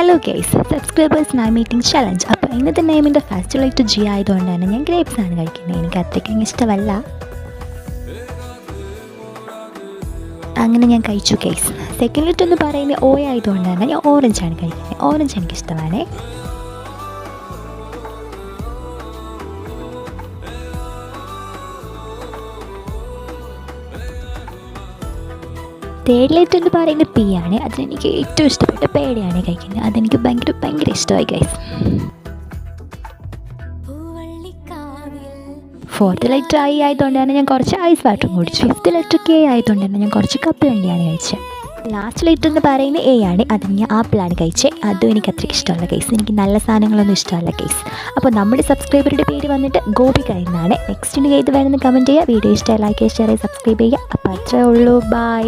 Hello guys, subscribers നൈ meeting challenge. അപ്പോൾ ഇന്നത്തെ നെയിമിൻ്റെ ഫസ്റ്റ് ലൈറ്റ് ജി ആയതുകൊണ്ട് തന്നെ ഞാൻ ഗ്രേപ്സ് ആണ് കഴിക്കുന്നത്. എനിക്ക് അത്രയ്ക്കും ഇഷ്ടമല്ല. അങ്ങനെ ഞാൻ കഴിച്ചു ഗൈസ്. സെക്കൻഡ് ലൈറ്റ് എന്ന് പറയുന്നത് ഓ ആയതുകൊണ്ട് തന്നെ ഞാൻ ഓറഞ്ചാണ് കഴിക്കുന്നത്. ഓറഞ്ച് എനിക്കിഷ്ടമാണ്. തേർഡ് ലൈറ്റ് എന്ന് പറയുന്നത് പി ആണ്. അതിലെനിക്ക് ഏറ്റവും ഇഷ്ടപ്പെട്ട പേടയാണ് കഴിക്കുന്നത്. അതെനിക്ക് ഭയങ്കര ഇഷ്ടമായി ഗൈസ്. ഫോർത്ത് ലൈറ്റ് ഐ ആയതുകൊണ്ട് തന്നെ ഞാൻ കുറച്ച് ഐസ് വാട്ടറും കുടിച്ചു. ഫിഫ്ത്ത് ലൈറ്റ് കെ ആയതുകൊണ്ട് തന്നെ ഞാൻ കുറച്ച് കപ്പ് വേണ്ടിയാണ് കഴിച്ചത്. ലാസ്റ്റ് ലൈറ്റ് എന്ന് പറയുന്നത് എ ആണ്. അതിന് ഞാൻ ആപ്പിളാണ് കഴിച്ചത്. അതും എനിക്ക് അത്രയ്ക്ക് ഇഷ്ടമല്ല കേസ്. എനിക്ക് നല്ല സാധനങ്ങളൊന്നും ഇഷ്ടമല്ല കേസ്. അപ്പോൾ നമ്മുടെ സബ്സ്ക്രൈബറുടെ പേര് വന്നിട്ട് ഗോപിക എന്നാണ്. നെക്സ്റ്റ് ഏത് വേണമെന്ന് കമൻറ്റ് ചെയ്യുക. വീഡിയോ ഇഷ്ടമായി ലൈക്ക് ചെയ്യുക, ഷെയർ ചെയ്യുക, സബ്സ്ക്രൈബ് ചെയ്യുക. അപ്പോൾ അത്രേ ഉള്ളൂ. ബൈ.